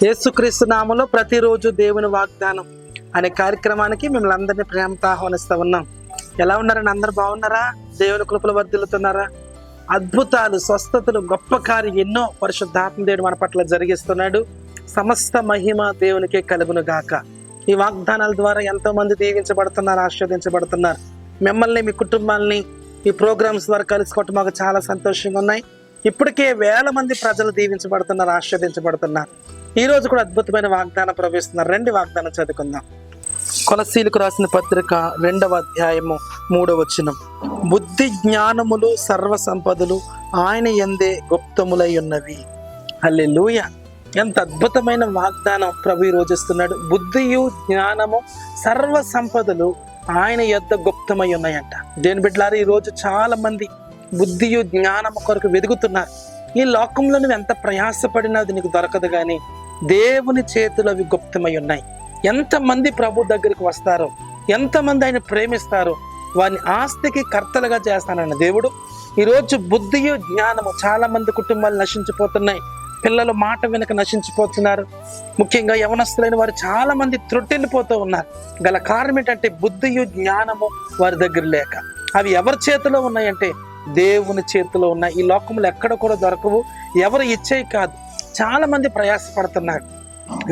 యేసుక్రీస్తు నామములో ప్రతిరోజు దేవుని వాగ్దానం అనే కార్యక్రమానికి మిమ్మల్ని అందరినీ ప్రేమతో ఆహ్వానిస్తూ ఉన్నాం. ఎలా ఉన్నారని అందరు బాగున్నారా? దేవుని కృపలు వర్ధిల్లుతున్నారా? అద్భుతాలు, స్వస్థతలు, గొప్ప కార్యం ఎన్నో పరిశుద్ధాత్మ దేవుడు మన పట్ల జరిగిస్తున్నాడు. సమస్త మహిమ దేవునికే కలుగును గాక. ఈ వాగ్దానాల ద్వారా ఎంతో మంది దీవించబడుతున్నారు, ఆశీర్వదించబడుతున్నారు. మిమ్మల్ని, మీ కుటుంబాలని ఈ ప్రోగ్రామ్స్ ద్వారా కలుసుకోవటం మాకు చాలా సంతోషంగా ఉన్నాయి. ఇప్పటికే వేల మంది ప్రజలు దీవించబడుతున్నారు, ఆశీర్వదించబడుతున్నారు. ఈ రోజు కూడా అద్భుతమైన వాగ్దానం ప్రవేశిస్తున్నారు. రెండు వాగ్దానం చదువుకుందాం. కొలసీలకు రాసిన పత్రిక 2వ అధ్యాయము 3వ వచనం. బుద్ధి జ్ఞానములు సర్వ సంపదలు ఆయన యందే గుప్తములై ఉన్నవి. హల్లెలూయా! ఎంత అద్భుతమైన వాగ్దానం ప్రభు ఈ రోజు ఇస్తున్నాడు. బుద్ధియు జ్ఞానము సర్వ సంపదలు ఆయన యొద్ద గుప్తమై ఉన్నాయంట. దేని బిడ్డలారా, ఈ రోజు చాలా మంది బుద్ధియు జ్ఞానము కొరకు వెతుకుతున్నారు. ఈ లోకంలో నువ్వు ఎంత ప్రయాసపడినా అది నీకు దొరకదు, కానీ దేవుని చేతులు అవి గుప్తమై ఉన్నాయి. ఎంతమంది ప్రభు దగ్గరికి వస్తారో, ఎంతమంది ఆయన ప్రేమిస్తారో వారిని ఆస్తికి కర్తలుగా చేస్తానన్న దేవుడు ఈరోజు బుద్ధియు జ్ఞానము చాలా మంది కుటుంబాలు నశించిపోతున్నాయి. పిల్లలు మాట వెనుక నశించిపోతున్నారు. ముఖ్యంగా యవనస్తులైన వారు చాలా మంది త్రొట్టెళ్ళిపోతూ ఉన్నారు. గల కారణం ఏంటంటే బుద్ధియు జ్ఞానము వారి దగ్గర లేక. అవి ఎవరి చేతిలో ఉన్నాయంటే దేవుని చేతిలో ఉన్నాయి. ఈ లోకంలో ఎక్కడ కూడా దొరకవు, ఎవరు ఇచ్చేవి కాదు. చాలా మంది ప్రయాసపడుతున్నారు.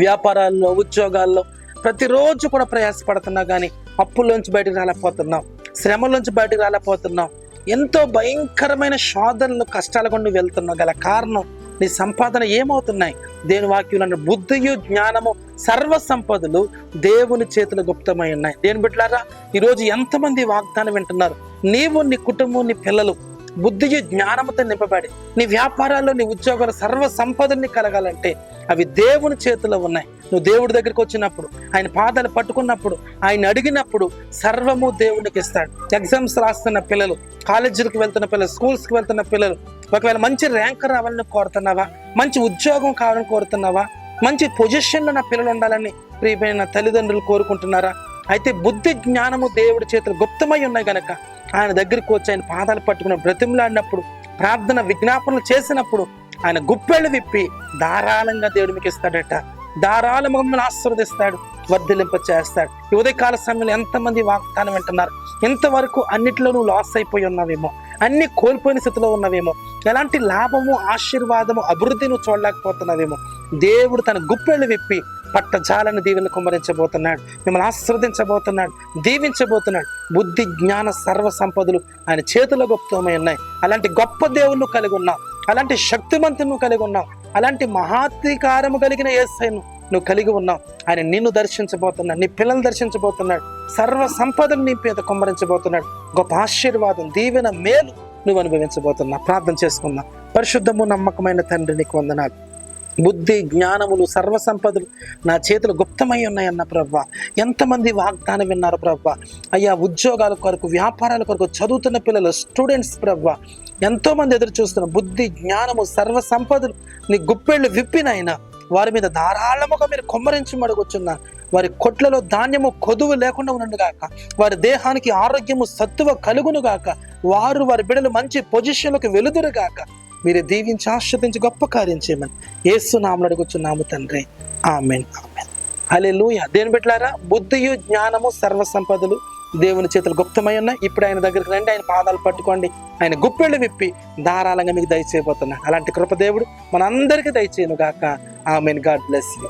వ్యాపారాల్లో, ఉద్యోగాల్లో ప్రతిరోజు కూడా ప్రయాసపడుతున్నా, కానీ అప్పుల్లోంచి బయటకు రాలేకపోతున్నాం, శ్రమలోంచి బయటకు రాలేకపోతున్నాం. ఎంతో భయంకరమైన శోధనలు, కష్టాల గుండా వెళ్తున్నాం. గల కారణం నీ సంపాదన ఏమవుతున్నాయి? దేవుని వాక్యంలో బుద్ధియు జ్ఞానము సర్వ సంపదలు దేవుని చేతులు గుప్తమై ఉన్నాయి. దేని బిడ్డలారా, ఈరోజు ఎంతమంది వాగ్దానం వింటున్నారు? నీవు, నీ కుటుంబం, నీ పిల్లలు బుద్ధియు జ్ఞానముతో నింపబడి నీ వ్యాపారాల్లో, నీ ఉద్యోగాలు సర్వ సంపదల్ని కలగాలంటే అవి దేవుని చేతిలో ఉన్నాయి. నువ్వు దేవుడి దగ్గరికి వచ్చినప్పుడు, ఆయన పాదాలు పట్టుకున్నప్పుడు, ఆయన అడిగినప్పుడు సర్వము దేవునికి ఇస్తాడు. ఎగ్జామ్స్ రాస్తున్న పిల్లలు, కాలేజీలకు వెళ్తున్న పిల్లలు, స్కూల్స్కి వెళ్తున్న పిల్లలు, ఒకవేళ మంచి ర్యాంక్ రావాలని కోరుతున్నావా? మంచి ఉద్యోగం కావాలని కోరుతున్నావా? మంచి పొజిషన్లో నా పిల్లలు ఉండాలని ప్రియమైన తల్లిదండ్రులు కోరుకుంటున్నారా? అయితే బుద్ధి జ్ఞానము దేవుడి చేతులు గుప్తమై ఉన్నాయి గనక ఆయన దగ్గరికి వచ్చి ఆయన పాదాలు పట్టుకుని బ్రతిమలాడినప్పుడు, ప్రార్థన విజ్ఞాపనలు చేసినప్పుడు ఆయన గుప్పెళ్ళు విప్పి ధారాళంగా దేవుడు మీకు ఇస్తాడట. ధారాళంగా మిమ్మల్ని ఆశీర్వదిస్తాడు, వర్ధిలింప చేస్తాడు. ఈ ఉదయకాల సమయంలో ఎంతమంది వాగ్దానం వింటున్నారు? ఇంతవరకు అన్నిటిలో నువ్వు లాస్ అయిపోయి ఉన్నావేమో, అన్ని కోల్పోయిన స్థితిలో ఉన్నావేమో, ఎలాంటి లాభము, ఆశీర్వాదము, అభివృద్ధి నువ్వు చూడలేకపోతున్నావేమో. దేవుడు తన గుప్పెళ్ళు విప్పి పట్టజాలని దీవెనలు కుమ్మరించబోతున్నాడు, మిమ్మల్ని ఆశీర్వదించబోతున్నాడు, దీవించబోతున్నాడు. బుద్ధి జ్ఞాన సర్వ సంపదలు ఆయన చేతిలో గుప్తమై ఉన్నాయి. అలాంటి గొప్ప దేవుణ్ణి కలిగి ఉన్నావు, అలాంటి శక్తిమంతును కలిగి ఉన్నావు, అలాంటి మహాధికారము కలిగిన యేసయ్యను నువ్వు కలిగి ఉన్నావు. ఆయన నిన్ను దర్శించబోతున్నాడు, నీ పిల్లలు దర్శించబోతున్నాడు, సర్వ సంపదను నీ మీద కుమ్మరించబోతున్నాడు. గొప్ప ఆశీర్వాదం, దీవెన, మేలు నువ్వు అనుభవించబోతున్నావు. ప్రార్థన చేసుకుందాం. పరిశుద్ధము నమ్మకమైన తండ్రి, నీకు వందనాలు. బుద్ధి జ్ఞానములు సర్వ సంపదలు నా చేతులు గుప్తమై ఉన్నాయన్న ప్రభా. ఎంతమంది వాగ్దానం విన్నారు ప్రభా. అయ్యా, ఉద్యోగాల కొరకు, వ్యాపారాల కొరకు చదువుతున్న పిల్లలు, స్టూడెంట్స్ ప్రభా, ఎంతోమంది ఎదురు చూస్తున్న బుద్ధి జ్ఞానము సర్వ సంపదలు నీ గుప్పెళ్ళు విప్పినైనా వారి మీద ధారాళముగా మీరు కుమ్మరించి మడుగుచున్నారు. వారి కొట్లలో ధాన్యము కొదువు లేకుండా ఉండుగాక, వారి దేహానికి ఆరోగ్యము సత్తువ కలుగునుగాక, వారు వారి బిడ్డలు మంచి పొజిషన్లకు వెలుదురుగాక. మీరు దీవించి ఆశీర్వదించి గొప్ప కార్యం చేయమని యేసు నామములో అడుగుచున్నాము తండ్రి. ఆమేన్, ఆమేన్. హల్లెలూయా. దేని బిడ్డలారా, బుద్ధియు జ్ఞానము సర్వ సంపదలు దేవుని చేతులు గుప్తమై ఉన్నాయి. ఇప్పుడు ఆయన దగ్గరికి రండి, ఆయన పాదాలు పట్టుకోండి, ఆయన గుప్పెళ్ళు విప్పి ధారాళంగా మీకు దయచేయబోతున్నాడు. అలాంటి కృప దేవుడు మనందరికీ దయచేయను గాక. ఆమేన్. God bless you.